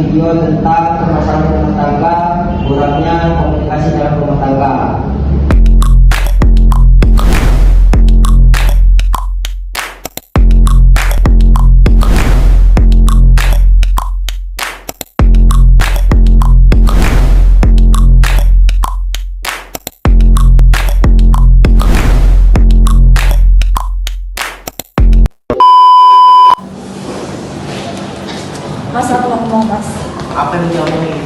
video tentang permasalahan rumah tangga, kurangnya komunikasi dalam rumah tangga. Mas, aku ngomong, Mas. Apa yang diomongin?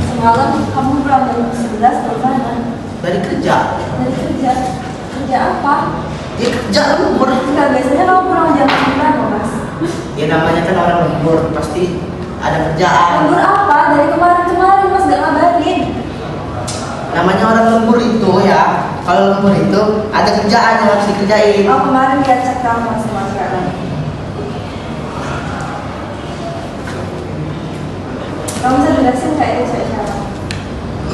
Semalam kamu pulang jam 11 dari mana? Dari kerja. Dari kerja. Kerja apa? Ya kerja lembur. Enggak, biasanya kamu pulang jam 9, Mas. Ya namanya kan orang lembur, pasti ada kerjaan. Lembur apa? Dari kemarin-kemarin Mas gak ngabarin. Namanya orang lembur itu ya, kalau lembur itu ada kerjaan yang harus dikerjain. Oh, kemarin dia cek kamu Mas sama sekarang. Kamu bisa jelasin nggak itu siapa?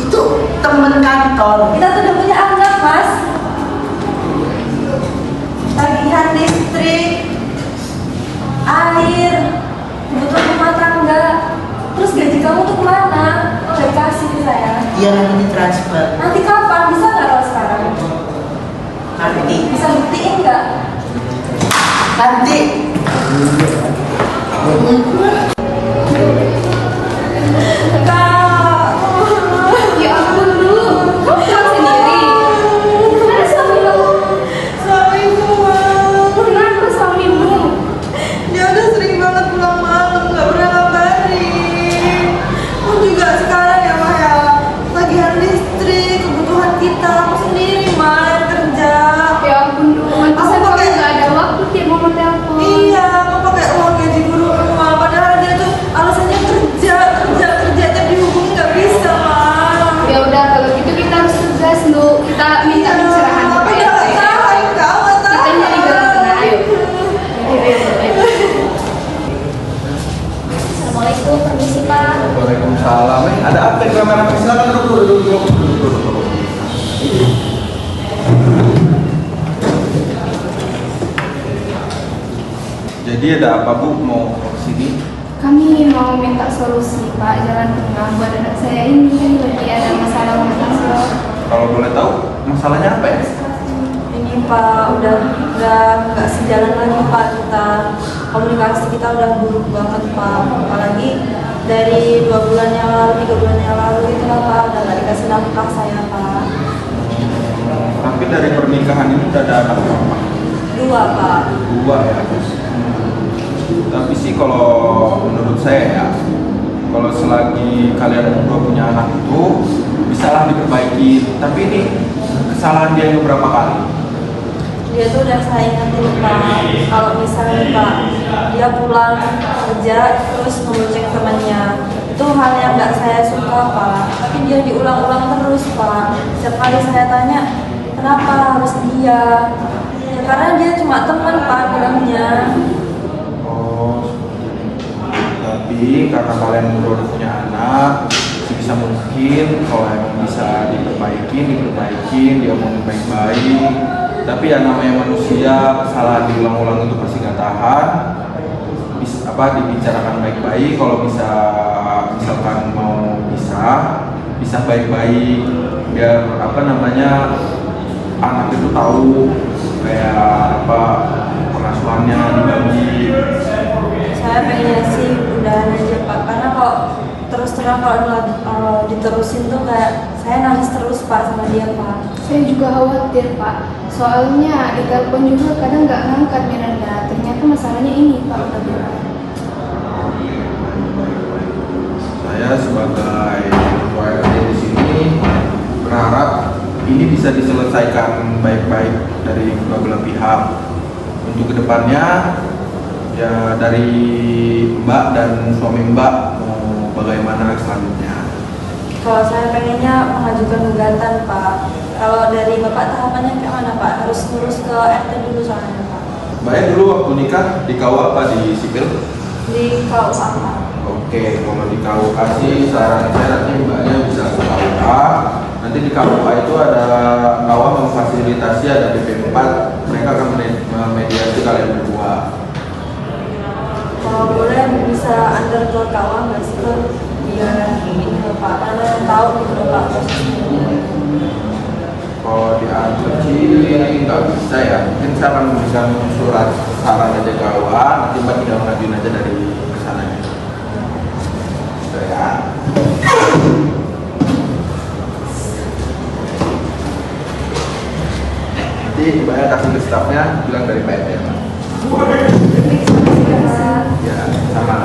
Itu temen kantor. Kita tuh udah punya anak, Mas. Tagihan listrik, air, kebutuhan rumah tangga. Terus gaji kamu tuh kemana? Udah dikasih ke saya. Iya nanti ditransfer. Nanti kapan? Bisa nggak kalau sekarang? Nanti. Bisa buktiin nggak? Nanti. Ya ampun, Lu. Kamu pulang sendiri? Mana suami kamu? Suamiku, Bang. Kenapa suamimu? Dia udah sering banget pulang malam, gak pernah ngabarin. Aku juga sekarang ya, Mah ya, tagihan listrik, kebutuhan kita, aku sendiri mah yang kerja. Ya ampun, Lu. Masa kamu nggak ada waktu tiap mau telepon? Iya, aku pakai uang gaji guru rumah, padahal dia tuh alasannya kerja tiap dihubungi nggak bisa, Mah. Ya udah, kalau gitu kita harus tugas, Lu. Kita minta pencerahan ke Pak Udah RT. nggak tahan, kamu tahan. Kita nyari jalan tengah, ayo. Assalamualaikum, permisi Pak. Waalaikumsalam. Ada apa yang ramai-ramai? Silakan duduk. Jadi ada apa Bu mau ke sini? Kami mau minta solusi Pak, jalan tengah buat anak saya ini kan lagi ada masalah rumah tangga. Kalau boleh tahu masalahnya apa ya? Ini Pak, udah nggak sejalan lagi Pak, kita komunikasi kita udah buruk banget Pak, apalagi dari 2 bulan yang lalu, 3 bulan yang lalu itu lah Pak, udah nggak dikasih nafkah saya Pak. Tapi dari pernikahan ini udah ada anak berapa? 2 Pak. 2 ya. Tapi sih kalau menurut saya ya, kalau selagi kalian berdua punya anak itu bisalah diperbaiki. Tapi ini kesalahan dia yang berapa kali? Dia tuh udah saya ingetin Pak, kalau misalnya Pak dia pulang kerja terus ngebonceng temannya, itu hal yang nggak saya suka Pak. Tapi dia diulang-ulang terus Pak. Setiap kali saya tanya kenapa harus dia, ya karena dia cuma teman Pak bilangnya. Oh, tapi karena kalian berdua udah punya anak, bisa mungkin kalau emang bisa diperbaikin, diomongin baik-baik. Tapi yang namanya manusia, kesalahan diulang-ulang itu pasti nggak tahan. Dibicarakan baik-baik. Kalau bisa, misalkan mau bisa baik-baik. Biar anak itu tahu kayak pengasuhannya dibagi. Saya pengennya sih udahan aja Pak, karena kok terus terang kalau diterusin tuh kayak saya nangis terus Pak sama dia Pak. Saya juga khawatir Pak, soalnya di telepon juga kadang nggak ngangkat Miranda. Ternyata masalahnya ini Pak udah berat. Saya sebagai ketua RT di sini berharap ini bisa diselesaikan baik-baik dari kedua belah pihak. Untuk kedepannya ya dari Mbak dan suami Mbak mau bagaimana selanjutnya. Kalau saya pengennya mengajukan gugatan Pak. Kalau dari Bapak tahapannya kayak mana Pak? Harus ngurus ke RT dulu soalnya Pak. Mbaknya dulu waktu nikah di KUA apa di sipil? Di KUA Pak. Oke, kalau di KUA sih saran saya nanti Mbaknya bisa ke KUA. Nanti di KUA itu ada KUA memfasilitasi, ada BP4, mereka akan memediasi kalian berdua. Kalau boleh bisa antar ke kawan nggak sih Pak? Biar ini Pak, karena tahu gitu Pak posisinya. Kalau diantar sih nggak bisa ya. Mungkin saya akan memberikan surat saran aja ke AUA, nanti Mbak tinggal ngajuin aja dari kesananya. Gitu ya. Nanti Mbaknya kasih ke stafnya, bilang dari Pak ya. Ya, sama.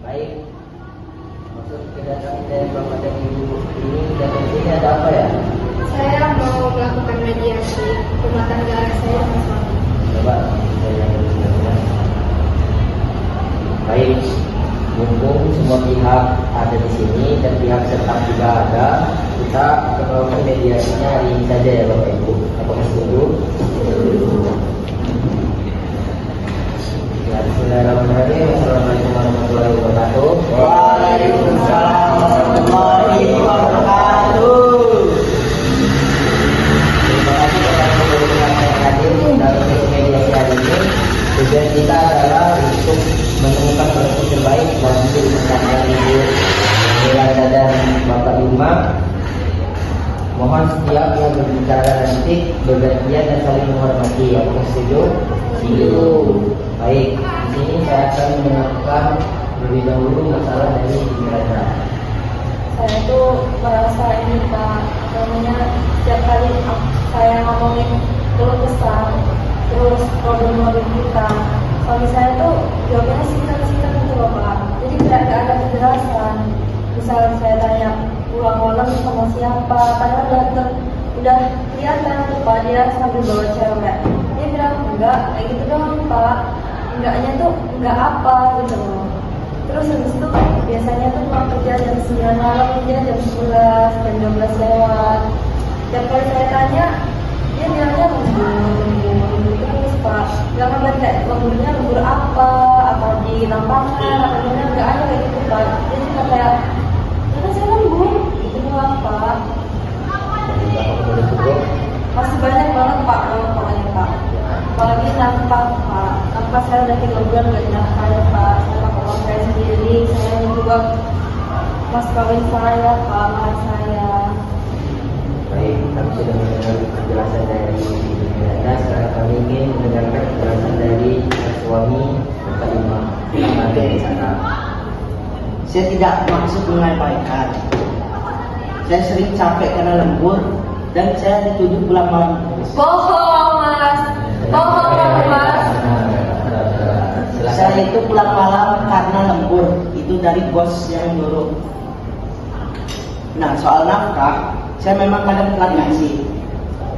Baik, maksud kedatangan dari Bapak dan Ibu ini datang sini ada apa ya? Saya mau melakukan mediasi rumah tangga anak saya sama suami. Coba saya yang baik, mumpung semua pihak ada di sini dan pihak serta juga ada, kita akan melakukan mediasinya hari ini saja ya Bapak Ibu. Apakah setuju? Ya, bismillahirrahmanirrahim. Assalamualaikum warahmatullahi wabarakatuh. Waalaikumsalam warahmatullahi wabarakatuh. Terima kasih kepada teman-teman yang hadir dalam sesi mediasi hari ini. Tujuan kita adalah untuk menemukan solusi terbaik bagi rumah tangga Ibu Miranda dan Bapak Yuma. Mohon setiap yang berbicara nanti bergantian dan saling menghormati. Apakah setuju? Setuju. Baik, di sini saya akan mendengarkan lebih dahulu masalah dari Ibu Miranda. Saya tuh merasa ini Pak, namanya setiap kali saya ngomongin keluh kesah, terus problem kita, suami saya tuh jawabnya singkat-singkat gitu loh Pak. Jadi tidak ada kejelasan. Misal saya tanya pulang malam sama siapa, padahal udah kelihatan tuh Pak, dia sambil bawa cewek. Dia bilang enggak, kayak gitu doang Pak. Enggaknya tuh enggak apa gitu loh. Terus habis itu biasanya tuh pulang kerja jam 9 malam, dia jam 11, jam 12 lewat. Tiap kali saya tanya, dia bilangnya lembur terus Pak. Gak kabar kayak lemburnya lembur apa di lapangan, apa gimana, gak ada kayak gitu Pak. Dia cuma kayak, ya saya lembur, gitu doang Pak. Masih banyak banget Pak, pokoknya Pak. Apalagi nampak Pak, nampak saya udah 3 bulan gak dinafkahi Pak. Saya pakai uang saya sendiri, saya juga mas kawin saya Pak, mahar saya. Baik, kami sudah mendengar penjelasan dari Ibu Miranda. Sekarang kami ingin mendengarkan penjelasan dari suami Bapak Yuma. Ada di sana. Saya tidak maksud mengabaikan. Saya sering capek karena lembur dan saya dituduh pulang malam terus. Bohong Mas, bohong Mas. Saya itu pulang malam karena lembur, itu dari bos yang nyuruh. Nah, soal nafkah, saya memang kadang telat ngasih,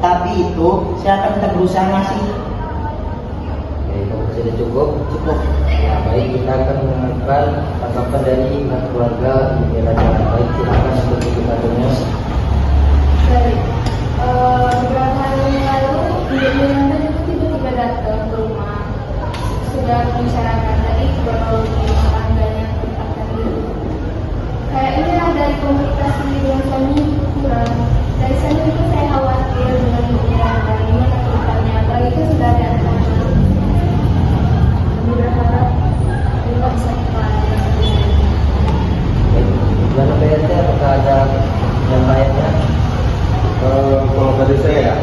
tapi itu saya akan tetap berusaha ngasih. Baik, kalau sudah cukup. Cukup. Ya, baik, kita akan mendengarkan tanggapan dari pihak keluarga Ibu Miranda. Baik, silakan untuk Ibu Miranda. Baik, beberapa hari yang lalu Ibu Miranda itu tiba-tiba datang ke rumah. Sudah membicarakan tadi kronologi rumah tangganya tempat tadi. Kayaknya dari komunikasi dengan suami kurang. Dari sana itu saya khawatir dengan Ibu Miranda, gimana ke depannya. Apalagi itu sudah ada anak-anak. Kami berharap kita bisa kembali. Gimana PRT, apakah ada yang lainnya? Kalau dari saya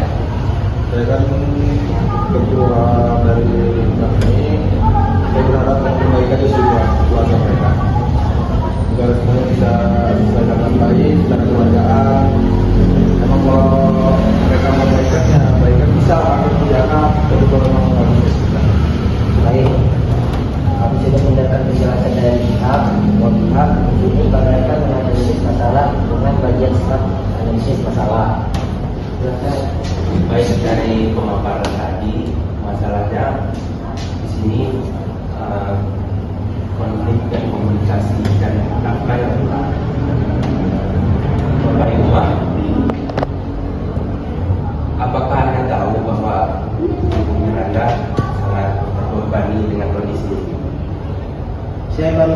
kan ketua dari kami, saya berharap memperbaiki semua.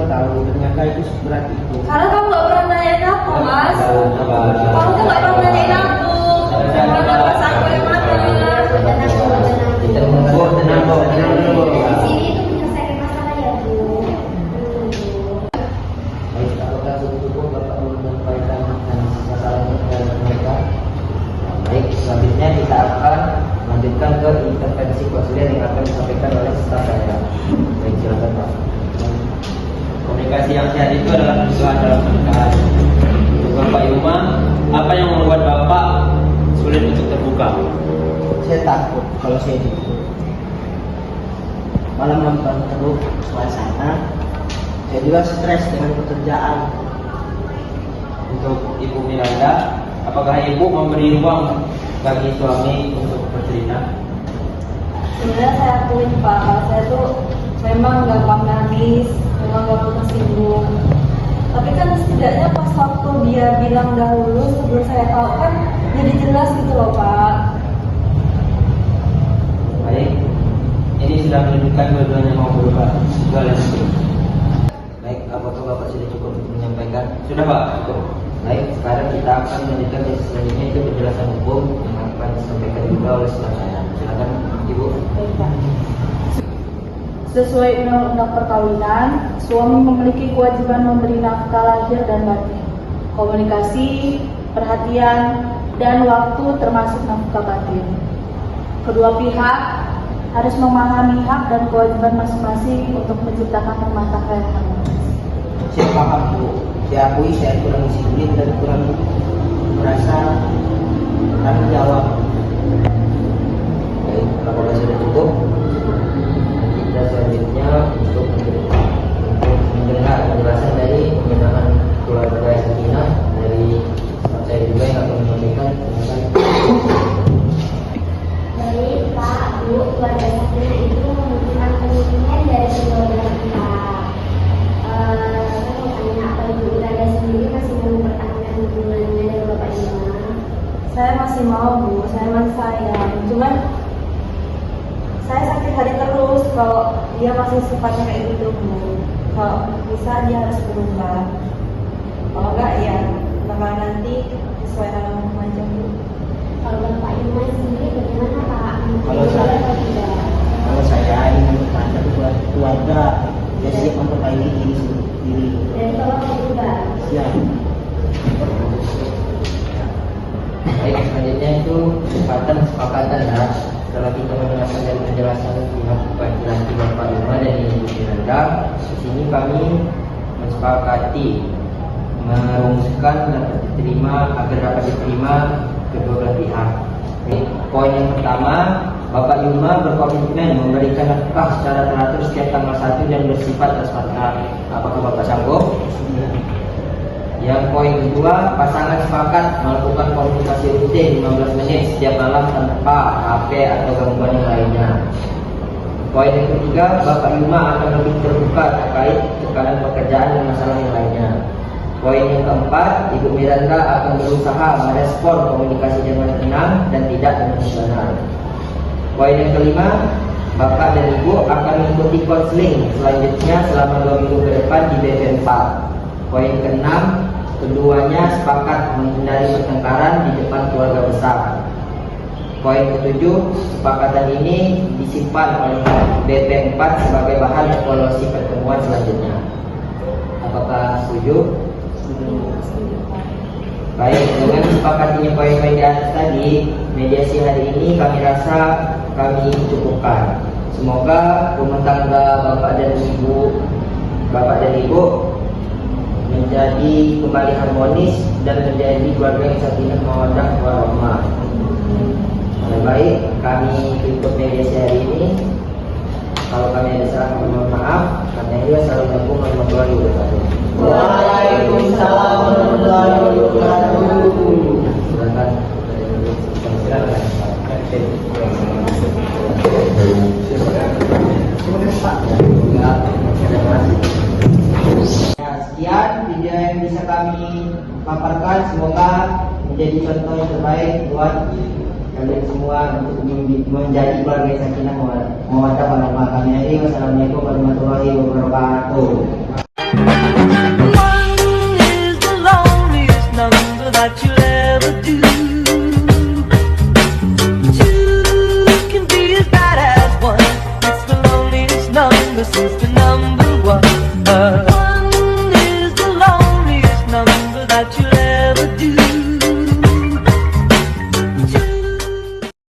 tahu ternyata itu seberat itu. Karena kamu gak pernah nanyain aku, Mas. Kamu tuh gak pernah nanyain aku. Gimana pas aku yang mana? Kita tenang dulu. Di sini itu menyelesaikan masalah ya Bu. Baik, apakah cukup Bapak menyampaikan masalahnya kepada mereka? Baik, selanjutnya kita akan lanjutkan ke intervensi konselor yang akan disampaikan oleh staf saya. Baik, silakan Pak. Komunikasi yang sehat itu adalah kebutuhan dalam pernikahan. Untuk Bapak Yuma, apa yang membuat Bapak sulit untuk terbuka? Saya takut kalau saya itu malam nonton terus suasana. Saya juga stres dengan pekerjaan. Untuk Ibu Miranda, apakah Ibu memberi ruang bagi suami untuk bercerita? Sebenarnya saya akuin Pak, kalau saya tuh memang gampang nangis, memang gampang tersinggung. Tapi kan setidaknya pas waktu dia bilang dahulu sebelum saya tahu kan jadi jelas gitu loh Pak. Baik, ini sudah menunjukkan dua-duanya mau berubah. Dua lanjut. Baik, apakah Bapak sudah cukup untuk menyampaikan? Sudah Pak. Baik, sekarang kita akan melanjutkan sesi selanjutnya itu penjelasan hukum yang akan disampaikan juga oleh staf saya. Silakan Ibu. Baik, Pak. Sesuai undang-undang perkawinan, suami memiliki kewajiban memberi nafkah lahir dan batin, komunikasi, perhatian, dan waktu termasuk nafkah batin. Kedua pihak harus memahami hak dan kewajiban masing-masing untuk menciptakan rumah tangga yang harmonis. Saya paham Bu, saya akui saya kurang disiplin dan kurang merasa bertanggung jawab. Baik, apakah sudah cukup? Kita selanjutnya untuk mendengar penjelasan dari pembinaan keluarga Sakinah dari staf saya juga yang akan menyampaikan. Baik Pak, Bu, keluarga Sakinah itu membutuhkan pemimpin dari keluarga kita. Saya mau tanya, apa Ibu Irada sendiri masih mau mempertahankan hubungannya dengan Bapak Yuma? Saya masih mau Bu, saya masih sayang. Cuman saya sakit hati terus kalau dia masih sifatnya kayak gitu Bu. Kalau bisa dia harus berubah. Kalau enggak ya bakal nanti sesuai dengan hukum aja Bu. Kalau Bapak Yuma sendiri bagaimana Pak? Kalau saya- Atau tidak? Kalau saya ingin mempertahankan keluarga, saya siap memperbaiki diri sendiri. Dan kalau juga Siap. Baik, selanjutnya itu kesepakatan ya. Setelah kita mendengarkan dari penjelasan pihak laki-laki Bapak Yuma dan Ibu Miranda, di sini kami mensepakati merumuskan dapat diterima agar dapat diterima kedua belah pihak. Baik, poin yang pertama, Bapak Yuma berkomitmen memberikan nafkah secara teratur setiap tanggal 1 dan bersifat transparan. Apakah Bapak sanggup? Yang poin kedua, pasangan sepakat melakukan komunikasi rutin 15 menit setiap malam tanpa HP atau gangguan yang lainnya. Poin yang ketiga, Bapak Yuma akan lebih terbuka terkait tekanan pekerjaan dan masalah yang lainnya. Poin yang keempat, Ibu Miranda akan berusaha merespon komunikasi dengan tenang dan tidak emosional. Poin yang kelima, Bapak dan Ibu akan mengikuti konseling selanjutnya selama 2 minggu ke depan di BP 4. Poin keenam, keduanya sepakat menghindari pertengkaran di depan keluarga besar. Poin ketujuh, kesepakatan ini disimpan oleh BP 4 sebagai bahan evaluasi pertemuan selanjutnya. Apakah setuju? Baik, dengan disepakatinya poin-poin di atas tadi, mediasi hari ini kami rasa kami cukupkan. Semoga rumah tangga Bapak dan Ibu menjadi kembali harmonis dan menjadi keluarga yang sakinah mawaddah warahmah. Baik, kami tutup mediasi hari ini. Kalau kami ada salah, mohon maaf. Assalamualaikum warahmatullahi wabarakatuh. Waalaikumsalam warahmatullahi wabarakatuh. Silakan. Sekian video yang bisa kami paparkan, semoga menjadi contoh yang terbaik buat kalian semua untuk menjadi keluarga yang sakinah mawaddah warahmah. Kami akhiri, wassalamualaikum warahmatullahi wabarakatuh. that you'll ever do. Two can be as bad as one. It's the loneliest number since the number one. One is the loneliest number that you'll